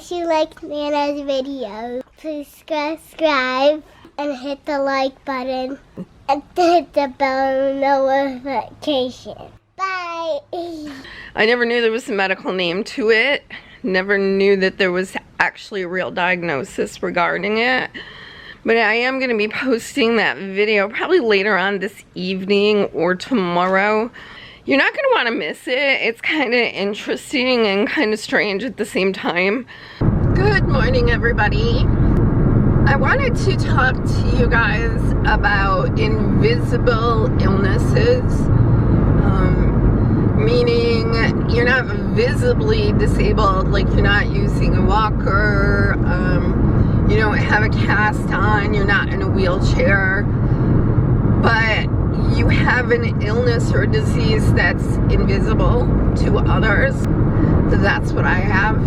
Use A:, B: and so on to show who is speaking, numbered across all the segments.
A: If you like Nana's video, please subscribe and hit the like button and hit the bell notification. Bye.
B: I never knew there was a medical name to it. Never knew that there was actually a real diagnosis regarding it. But I am going to be posting that video probably later on this evening or tomorrow. You're not going to want to miss it. It's kind of interesting and kind of strange at the same time. Good morning, everybody. I wanted to talk to you guys about invisible illnesses. Meaning you're not visibly disabled, like you're not using a walker, you don't have a cast on, you're not in a wheelchair, but you have an illness or a disease that's invisible to others. That's what I have.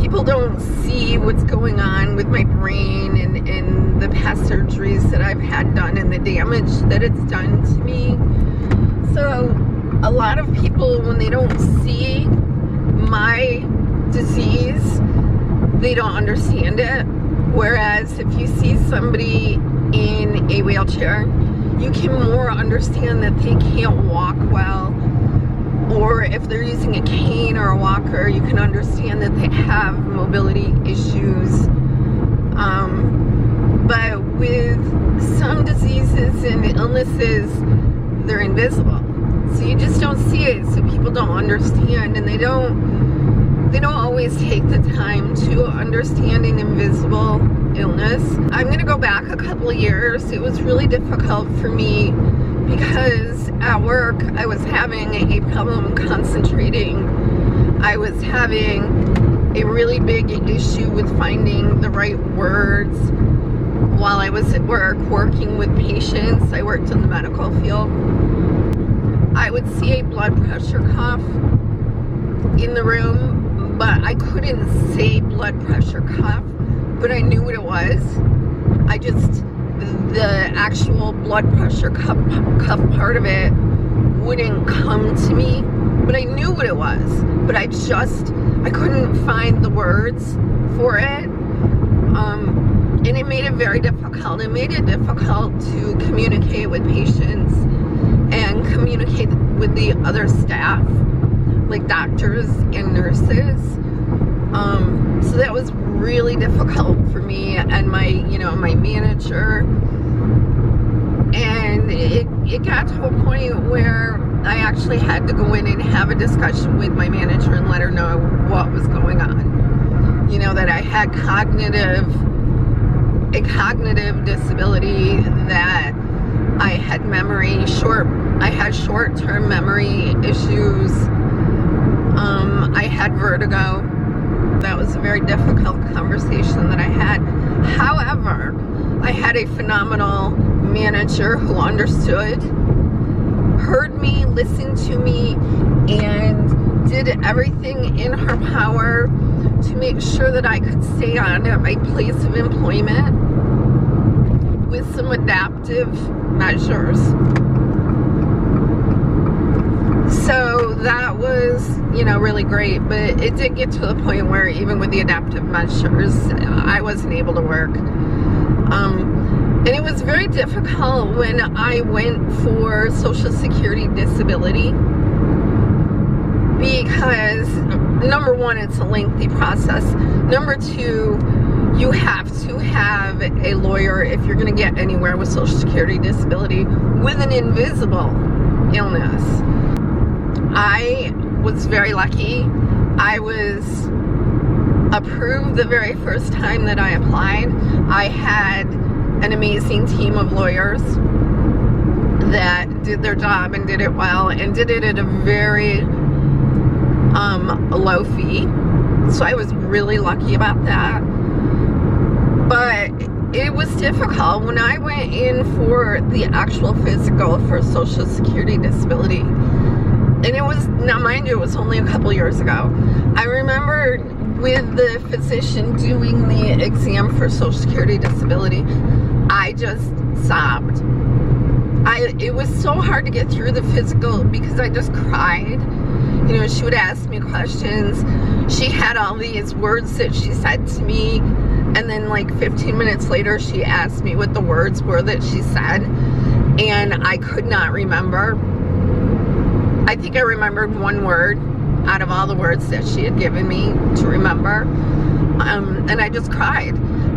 B: People don't see what's going on with my brain and the past surgeries that I've had done and the damage that it's done to me. So a lot of people, when they don't see my disease, they don't understand it. Whereas if you see somebody in a wheelchair, you can more understand that they can't walk well. Or if they're using a cane or a walker, you can understand that they have mobility issues. But with some diseases and illnesses, they're invisible. So you just don't see it, so people don't understand, and they don't always take the time to understand an invisible illness. I'm gonna go back a couple of years. It was really difficult for me because at work I was having a problem concentrating. I was having a really big issue with finding the right words while I was at work working with patients. I worked in the medical field. I would see a blood pressure cuff in the room, but I couldn't say blood pressure cuff, but I knew what it was. The actual blood pressure cuff part of it wouldn't come to me, but I knew what it was, but I couldn't find the words for it. And it made it very difficult. It made it difficult to communicate with patients and communicate with the other staff, like doctors and nurses. So that was really difficult for me and my manager. And it got to a point where I actually had to go in and have a discussion with my manager and let her know what was going on. You know, that I had a cognitive disability, that I had I had short-term memory issues. I had vertigo. That was a very difficult conversation that I had. However, I had a phenomenal manager who understood, heard me, listened to me, and did everything in her power to make sure that I could stay on at my place of employment with some adaptive measures. So that was, really great, but it did get to the point where even with the adaptive measures, I wasn't able to work. And it was very difficult when I went for Social Security disability, because number one, it's a lengthy process. Number two, you have to have a lawyer if you're going to get anywhere with Social Security disability with an invisible illness. I was very lucky. I was approved the very first time that I applied. I had an amazing team of lawyers that did their job and did it well and did it at a very low fee. So I was really lucky about that. But it was difficult when I went in for the actual physical for Social Security disability. And it was, now mind you, it was only a couple years ago. I remember with the physician doing the exam for Social Security disability, I just sobbed. It was so hard to get through the physical because I just cried. You know, she would ask me questions. She had all these words that she said to me, and then like 15 minutes later she asked me what the words were that she said, and I could not remember. I think I remembered one word out of all the words that she had given me to remember, and I just cried.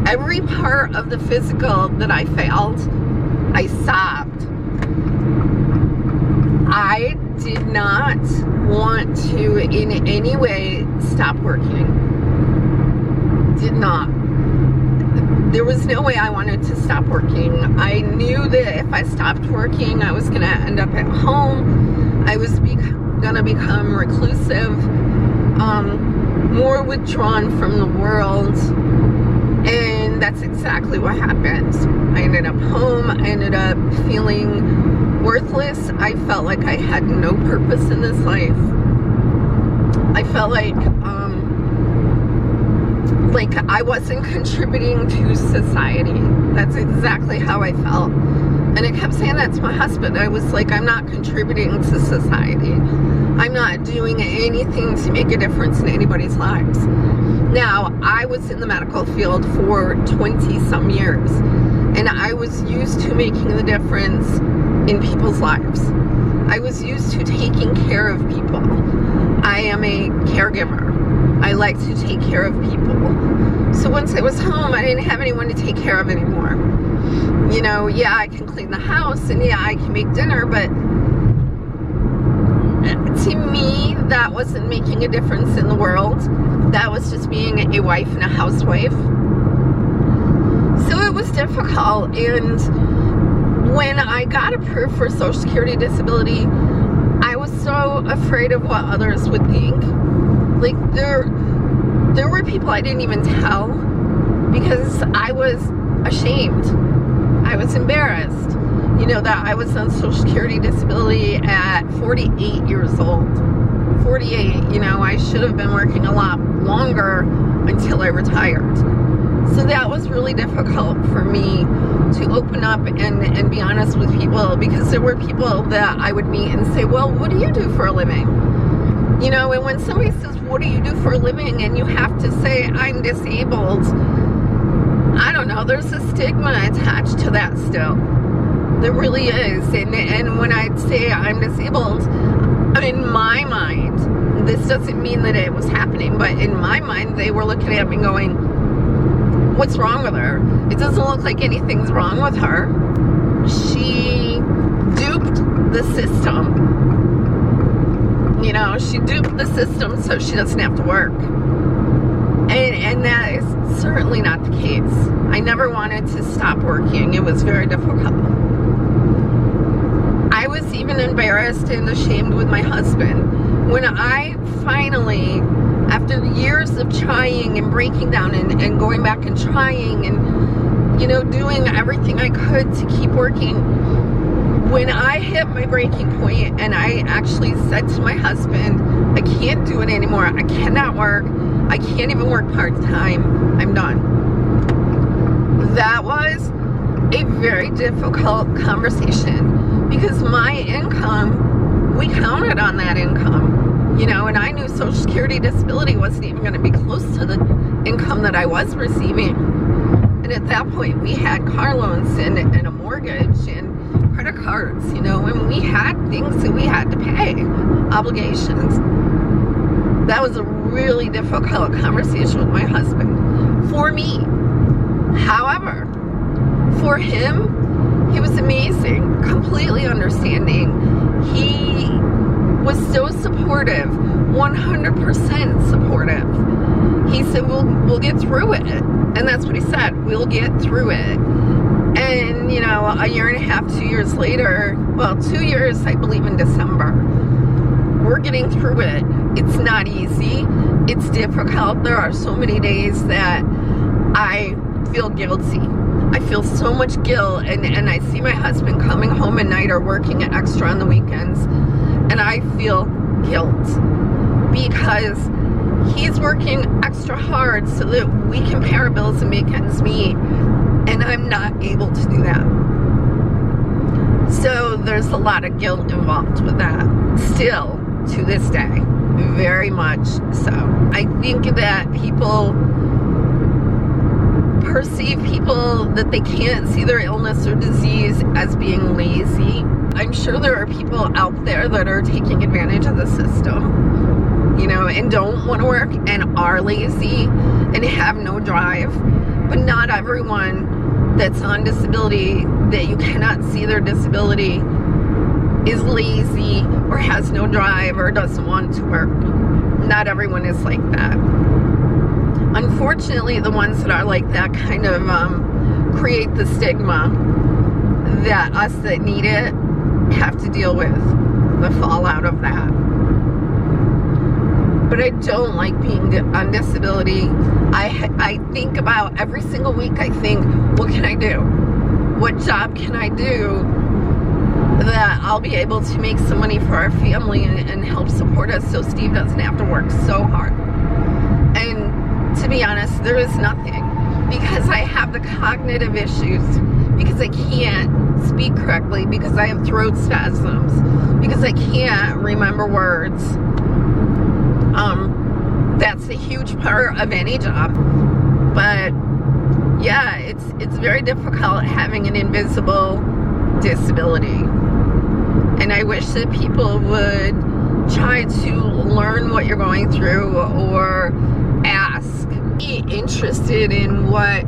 B: Every part of the physical that I failed, I sobbed. I did not want to in any way stop working. Did not. There was no way I wanted to stop working. I knew that if I stopped working, I was going to end up at home. I was going to become reclusive, more withdrawn from the world. And that's exactly what happened. I ended up home. I ended up feeling worthless. I felt like I had no purpose in this life. I felt like I wasn't contributing to society. That's exactly how I felt. And I kept saying that to my husband. I was like, I'm not contributing to society. I'm not doing anything to make a difference in anybody's lives. Now, I was in the medical field for 20 some years, and I was used to making the difference in people's lives. I was used to taking care of people. I am a caregiver. I like to take care of people. So once I was home, I didn't have anyone to take care of anymore. You know, yeah, I can clean the house, and yeah, I can make dinner, but to me, that wasn't making a difference in the world. That was just being a wife and a housewife. So it was difficult, and when I got approved for Social Security disability, I was so afraid of what others would think. Like, there were people I didn't even tell because I was ashamed. I was embarrassed, you know, that I was on Social Security disability at 48 years old. 48, you know, I should have been working a lot longer until I retired. So that was really difficult for me to open up and be honest with people, because there were people that I would meet and say, well, what do you do for a living? You know, and when somebody says, what do you do for a living? And you have to say, I'm disabled. I don't know, there's a stigma attached to that still. There really is. And when I'd say I'm disabled, in my mind, this doesn't mean that it was happening, but in my mind, they were looking at me going, what's wrong with her? It doesn't look like anything's wrong with her. She duped the system. You know, she duped the system so she doesn't have to work. And that is certainly not the case. I never wanted to stop working. It was very difficult. I was even embarrassed and ashamed with my husband. When I finally, after years of trying and breaking down and going back and trying and, you know, doing everything I could to keep working, when I hit my breaking point and I actually said to my husband, I can't do it anymore. I cannot work. I can't even work part-time. I'm done. That was a very difficult conversation because my income, we counted on that income, you know, and I knew Social Security disability wasn't even going to be close to the income that I was receiving. And at that point, we had car loans and a mortgage and credit cards, you know, and we had things that we had to pay, obligations. That was a really difficult conversation with my husband for me. However, for him, he was amazing, completely understanding. He was so supportive, 100% supportive. He said, we'll get through it. And that's what he said, we'll get through it. And, you know, a year and a half, 2 years later, well, 2 years, I believe in December, we're getting through it. It's not easy. It's difficult. There are so many days that I feel guilty. I feel so much guilt, and I see my husband coming home at night or working extra on the weekends, and I feel guilt because he's working extra hard so that we can pay our bills and make ends meet, and I'm not able to do that. So there's a lot of guilt involved with that, still to this day, very much so. I think that people perceive people that they can't see their illness or disease as being lazy. I'm sure there are people out there that are taking advantage of the system, you know, and don't want to work and are lazy and have no drive. But not everyone that's on disability, that you cannot see their disability, is lazy or has no drive or doesn't want to work. Not everyone is like that. Unfortunately, the ones that are like that kind of create the stigma that us that need it have to deal with, the fallout of that. But I don't like being on disability. I think about every single week, I think, what can I do? What job can I do that I'll be able to make some money for our family and help support us so Steve doesn't have to work so hard? And to be honest, there is nothing, because I have the cognitive issues, because I can't speak correctly, because I have throat spasms, because I can't remember words. That's a huge part of any job. But yeah, it's very difficult having an invisible disability. And I wish that people would try to learn what you're going through, or ask, be interested in what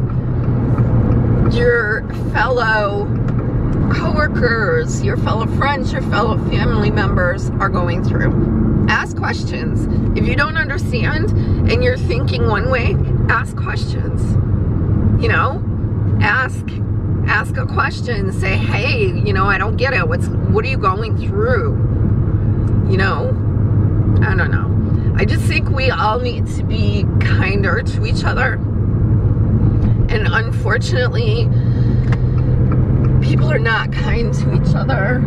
B: your fellow coworkers, your fellow friends, your fellow family members are going through. Ask questions. If you don't understand and you're thinking one way, ask questions. You know, ask a question. Say, hey, you know, I don't get it. What are you going through? You know, I don't know. I just think we all need to be kinder to each other. And unfortunately, people are not kind to each other.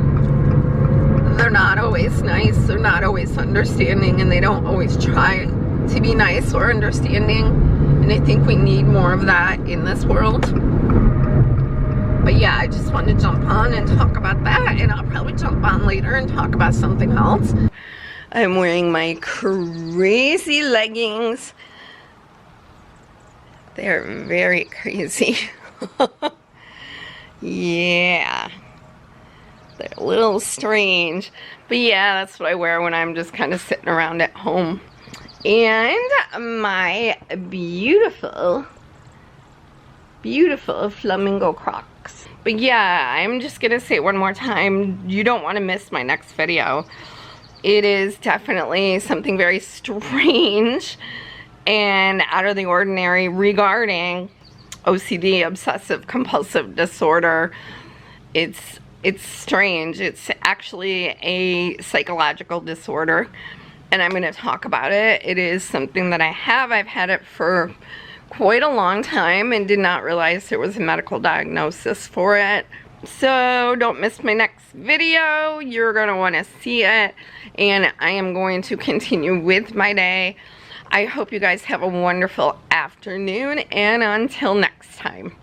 B: They're not always nice. They're not always understanding, and they don't always try to be nice or understanding. And I think we need more of that in this world. But yeah, I just wanted to jump on and talk about that, and I'll probably jump on later and talk about something else. I'm wearing my crazy leggings. They're very crazy. Yeah. They're a little strange. But yeah, that's what I wear when I'm just kind of sitting around at home. And my beautiful, beautiful flamingo Crocs. But yeah, I'm just gonna say it one more time. You don't want to miss my next video. It is definitely something very strange and out of the ordinary regarding OCD, obsessive compulsive disorder. It's strange. It's actually a psychological disorder, and I'm going to talk about it. It is something that I've had it for quite a long time and did not realize there was a medical diagnosis for it. So don't miss my next video. You're going to want to see it, and I am going to continue with my day. I hope you guys have a wonderful afternoon, and until next time.